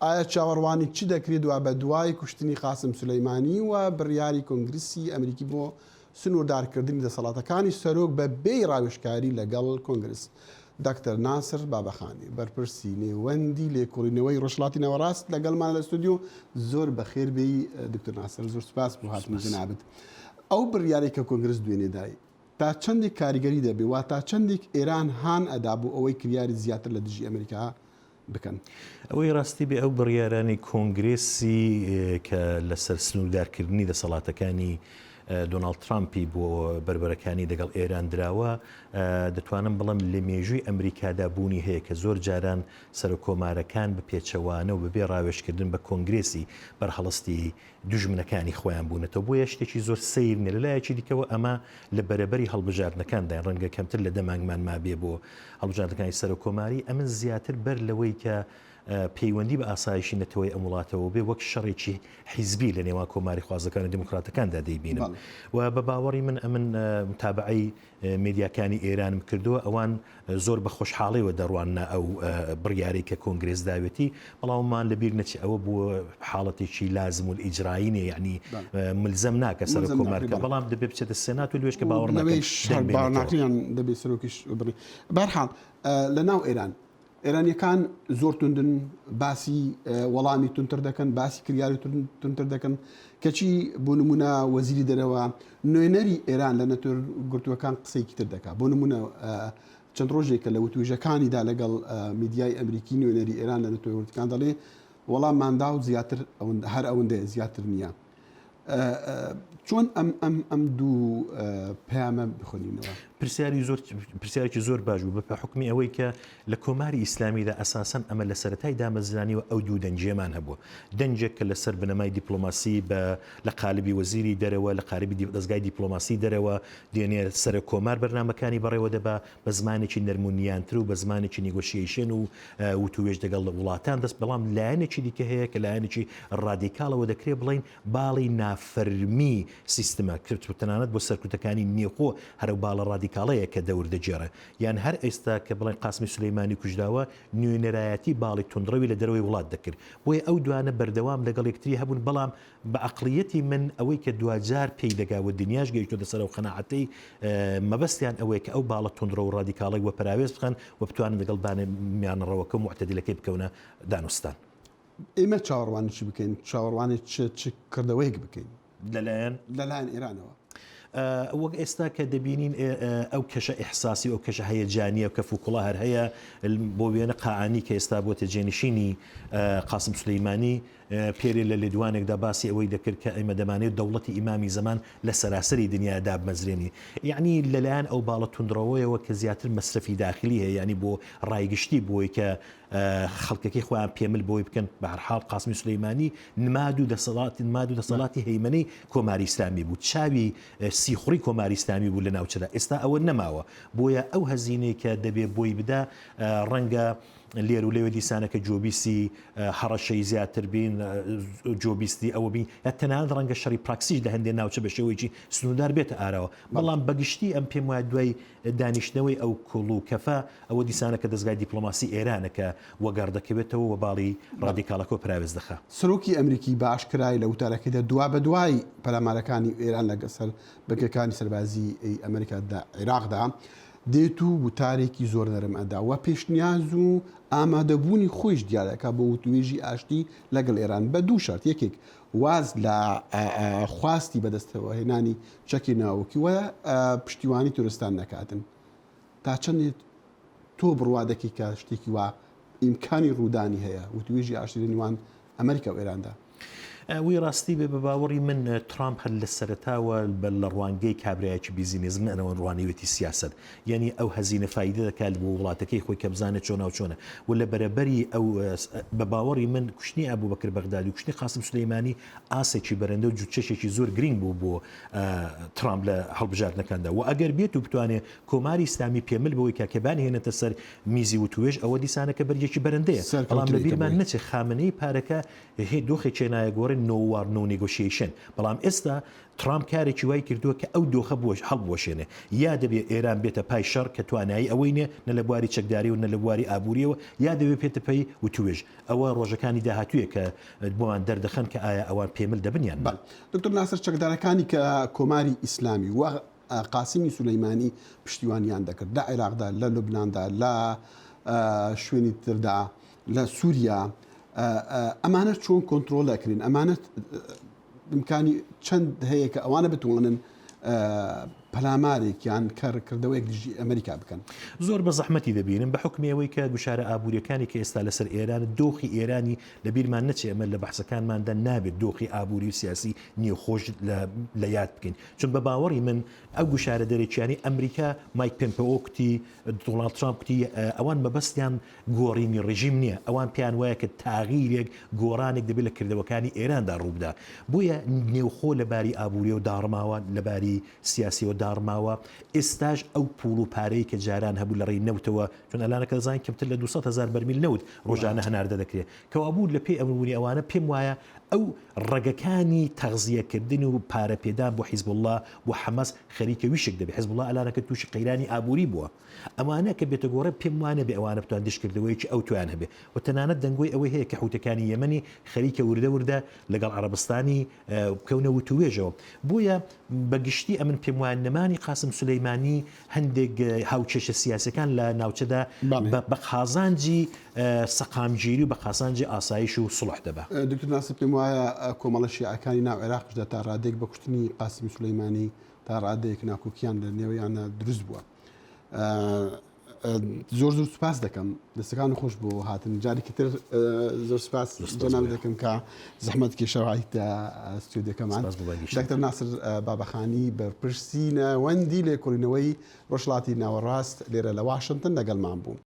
ئایا چاوەڕوانی چی دەکرێت و بە دوای کوشتنی قاسم سولەیمانی و بڕیاری کۆنگرسی ئەمریکی بۆ سنووردارکردنی دەسەڵاتەکانی سەرۆک بە بێ ڕاوێژکاری لەگەڵ کۆنگرس. دکتەر ناسر بابەخانی بەرپرسی نێوەندی لێکۆڵینەوەی ڕۆژهەڵاتی ناوەڕاست لەگەڵمان لە ستودیۆ. زۆر بەخێر بێی دکتۆر ناسر، زۆر سوپاس بۆ هاتنی جەنابەت. ئەو بڕیارێک کە کۆنگرس دوێنێدای تا چەندێک کاریگەری دەبێ و تا چەندێک ئێران هان ئەدا بۆ ئەوەی کریاری زیاتر لە دژی ئەمریکا بکەن؟ ئەوەی ڕاستی بێ ئەو بڕیارانی کۆنگرێسی کە لەسەر سنووردارکردنی دەسەڵاتەکانی دۆناڵد ترامپی بۆ بربەرەکانی دەگەڵ ئێران دراوە، دەتوانم بڵم لە مێژووی ئەمریکادا بوونی هەیە کە زۆر جاران سەرۆکۆمارەکان بە پێچەوانە و بەبێ ڕاوێژکردن بە کۆنگرێسی بەرهەڵستی دوژمنەکانی خۆیان بوونەتەوە. بۆیە شتێکی زۆر سیرنە. لەلایەکی دیکەوە ئەمە لە بەرەبەری هەڵبژاردنەکاندا ڕەنگە کەمتر لە دەمانگمان ما بێ بۆ هەڵبژاردنەکانی سەرۆکۆماری، ئەمن زیاتر بەر لەوەی کە پەیوەندی بە ئاسایشی نەتەوەی ئەم وڵاتەوە بێ وەک شەڕێکی حیزبی لە نێوان کۆماری خوازەکان و دموکراتەکاندا دەیبینم. و بە باوەڕی من ئەمن متابعەی میدیاکانی ئێرانم کردووە، ئەوان زۆر بە خۆشحاڵیەوە دەڕوانە ئەو بڕیارەی کە کۆنگرێس داوێتی، بەڵاممان لەبیر نەچی ئەوە بووە حاڵەتێکی لازم و ئیجرایینێ، یعنی ملزەم ناکە سەر کۆمارکە، بەڵام دەبێ بچێتە سێنات و لێش کە باوەڕ ناکەن دەبێت سەرۆکیش بڕی. بەرحاڵ لە ناو ئێرانیەکان زۆر توندن، باسی وەڵامی تونتر دەکەن، باسی کریاری تونتر دەکەن. کەچی بۆ نمونە وەزیری دەرەوە نوێنەری ئێران لە نەتۆر گرتووەکان قسەیەکی تر دەکات. بۆ نمونە چەند ڕۆژێک کە لە وتوێژەکانیدا لەگەڵ میدیای ئەمریکی نوێنەری ئێران لە نەتۆر گرتوەکان دەڵێ وەڵام مانداو زیاتر هەر ئەوەندەیە زیاتر نییە. چۆن ئەم دوو پەیامە بخۆنینەوە؟ پرسیارێکی زۆر باش بوو بە حکمی ئەوەی کە لە کۆماری ئیسلامیدا ئەساسەن ئەمە لە سەرەتای دامەزرانیەوە ئەو دوو دەنجێمان هەبووە. دەنجێک کە لەسەر بنەمای دیپلۆماسی لە قالبی وەزیری دەرەوە، لە قالبی دەستگای دیپلۆماسی دەرەوە دێنێ سەر کۆمار بەرنامەکانی بەڕێوە دەبا بە زمانێکی نەرمونیانتر و بە زمانێکی نیگۆشیشن و وتوێژ دەگەڵ وڵاتان دەست. بەڵام لایەنێکی دیکە هەیە کە لایەنێکی ڕادیکاڵەوە دەکرێت بڵین باڵی نافەرمی سیستەمە کرد و تەنانەت بۆ سەرکوتەکانی نێخۆ هەرو باڵە ڕادیکاڵەیە کە دەور دەجێڕە. یان هەر ئێستا کە بڵێن قاسمی سولەیمانی کوژراوە نوێنەرایەتی باڵی تونندڕەوی لە دەرەوەی وڵات دەکرد. بۆیە ئەو دوانە بەردەوام لەگەڵ یەکتری هەبوون. بەڵام بە عەقڵیەتی من ئەوەی کە دوجار پێی دەگاوە دنیاش گەیشتۆتە سەر و قەناعەتەی مەبەستیان ئەوەیە کە ئەو باڵە تونندڕە و ڕادیکاڵی وە پراوێز بخەن و بتوانن لەگەڵ میانەڕەوەکە و معتەدیلەکەی بکەونە دانوستان. ئێمە چاوەڕوانی چی بکەین؟ چاوەڕوانی چ کردەوەیەک بکەین لەلایەن ئێرانەوە؟ وەک ئێستا کە دەبینین ئەو کەشە ئیحساسی و کەشە هەیەجانیە و کە فوکوڵا هەر هەیە بۆ وێنە قاعانی کە ئێستا بۆ تێجێنشینی قاسم سولەیمانی پێرێ لە لێدوانێکدا باسی ئەوەی دەکرد کە ئێمە دەمانێت دەوڵەتی ئیمامی زەمان لە سەراسەری دنیادا بمەزرێنی. یعنی لەلایەن ئەو باڵە تونندڕەوەیەوە کە زیاتر مەصرفی داخلی هەیە، ینی بۆ ڕایگشتی بۆی کە خەڵکەکەی خۆیان پێمل بۆی بکەن. بە هەر حاڵ قاسمی سولەیمانی نماد و دەسەڵاتی هەیمنەی کۆماری ئیسلامی بوو، چاوی سیخوڕی کۆماری ئیسلامی بوو لە ناوچەدا. ئێستا ئەوە نەماوە، بۆیە ئەو هەزینەی کە دەبێ بۆی بدا ڕەنگە لێر و لێوە دیسانەکە جۆبیستی هەڕەشەی زیاتر بین، جۆبیستی ئەوە بین، یا تەنانەت ڕەنگە شەڕی پراکسیش لە هەندێک ناوچە بە شێوەیەکی سنوودار بێتە ئاراوە. بەڵام بەگشتی ئەم پێم وایە دوای دانیشتنەوەی ئەو کوڵ و کەفە ئەوە دیسانەکە دەستگای دیپلۆماسی ئێرانەکە وەگەڕدەکەوێتەوە و باڵی ڕادیکاڵەکە پراوێز دەخە. سەرۆکی ئەمریکی باشکرای لە وتارەکەیدا دوا بە دوای پەلامارەکانی ئێران لەگەسەر بەگەکانی سەربازی عێراقدا عێراقدا دێت و وتارێکی زۆر نەرم ئەدا و پێشنیاز و ئامادەبوونی خۆیش دیارەکە بۆ وتوێژی ئاشتی لەگەڵ ئێران بە دوو شەرت. یەکێک واز لە خواستی بەدەستەوە هێنانی چەکی ناوەکی و پشتیوانی تورستان نەکاتن. تا چەندێت تۆ بڕوا دەکەی کە شتێکی وا ئیمکانی ڕوودانی هەیە وتوێژی ئاشتی لە نێوان ئەمریکا و ئێراندا؟ وی ڕاستی بێ بە باوەڕی من ترامپ هەر لە سەرەتاوە لە ڕوانگەی کابرایەکی بیزینێزم ئەنەوە ڕوانیوەتی سیاست، یعنی ئەو هەزینە فایدە دەکات بۆ وڵاتەکەی خۆی کە بزانێت چۆن و چۆنە. و لە بەرەبەری ئەو بە باوەڕی من کوشتنی ئەبوبەکر بەغدادی و کوشتنی قاسم سولەیمانی ئاسێکی بەرەندە و جوچەشێکی زۆر گرنگ بوو بۆ ترامپ لە هەڵبژاردنەکاندا. و ئەگەر بێت و بتوانێت کۆماری ئیسلامی پێمل بەوەی کاکەبانی هێنێتە سەر میزی وتوێژ، ئەوە دیسانەکە بەرجێکی بەرەندەیە. بەڵام لە بیرمان نەچێت خامنەی پارەکە دۆخی چێنایە گۆڕ دەڵێن نۆوار نۆ نێگۆشیشن بەڵام ئێستا ترامپ کارێکی وای کردووە کە ئەو دۆخە هەڵبوەشێنێ یا دەبێت ئێران بێتە پای شەڕ کە توانایی ئەوەی نێ نە لە بواری چەکداری و نە لە بواری ئابوووریەوە یا دەبێت پێتە پێی وتوێژ ئەوە ڕۆژەکانی داهاتوویە کە بۆمان دەردەخەن کە ئایا ئەوان پێمل دەبنیان دکتۆر ناسر چەکدارەکانی کە کۆماری ئیسلامی وە قاسمی سولەیمانی پشتیوانیان دەکرد لە عێراقدا لە لوبناندا لە شوێنی تردا لە سووریا ئەمانە چۆن کۆنتترۆل دەکرین ئەمانەت امکانی چەند هەیە کە ئەوانە بتوانن پەلامارێکیان کارکردەوەیەک دژی ئەمریکا بکەن زۆر بە زەحمەتی دەبینن بە حکمیەوەی کە گوشارە ئابوووریەکانی کە ئێستا لەسەر ئێران دۆخی ئێرانی لە بیرمان نەچێ ئەمە لە بەحسەکانماندا نابێت دۆخی ئابووری و سیاسی نیوخۆش لە یاد بکەین چون بە باوەڕی من ئەو گوشارە دەرێکیانی ئەمریکا مایک پێمپەوە کوتی دۆناڵد ترامپ کوتی ئەوان مەبەستیان گۆڕینی ڕژیم نییە ئەوان پیان وایە کە تاغیرێک گۆڕانێک دەبێت لە کردەوەکانی ئێراندا ڕووبدا بۆیە نێوخۆ لەباری ئابووری و داڕماوە لەباری سیاسیەوە داڕماوە ئێستاژ ئەو پوڵ و پارەی کە جاران هەبوو لە ڕێی نەوتەوە چون ئەلانەکە دەزانین کەمتر لە 200,000 بەرمیل نەوت ڕۆژانە هەناردە دەکرێت کەوابوو لە پێی ئەمرونی ئەوانە پێم وایە ئەو ڕێگەکانی تەغزیەکردن و پارەپێدان بۆ حیزب الله بۆ حەماس خەریکە ویشک دەبێت حیزب الله ئەلانەکە تووشی قەیرانی ئابووری بووە ئەمانە کە بێتە گۆڕە پێم وانە بێ ئەوانە بتوان دشکردەوەیکی ئەو تویان هەبێ و تەنانەت دەنگۆی ئەوەی هەیە کە حوتەکانی یەمەنی خەریکە وردە لەگەڵ عەرەبستانی بکەونە وتوێژەوە بۆیە بەگشتی ئەمن پێم وایە نەمانی قاسم سولەیمانی هەندێک هاوچێشە سیاسەکان لە ناوچەدا بە قازانجی سەقامگیری و بە قازانجی ئاسایش و سڵح دەبە دکتۆر ناسر پێم وایە کۆمەڵە شیعەکانی ناو عێراقشدا تا ڕادێک بە کوشتنی قاسمی سولەیمانی تا ڕادەیەک ناکۆکیان لە نێوەیانە دروست بووە زۆر سوپاس دەکەم دەستەکان خۆش بۆ هاتن جارێکی تر زۆر سوپاس جەناب دەکەم کە زەحمەت کێشەوایتە ستودیۆکەمان دکتۆر ناسر بابەخانی بەرپرسی نەوەندی لێکۆڵینەوەی ڕۆژهەڵاتی ناوەڕاست لێرە لە واشنگتن لەگەڵمان بوو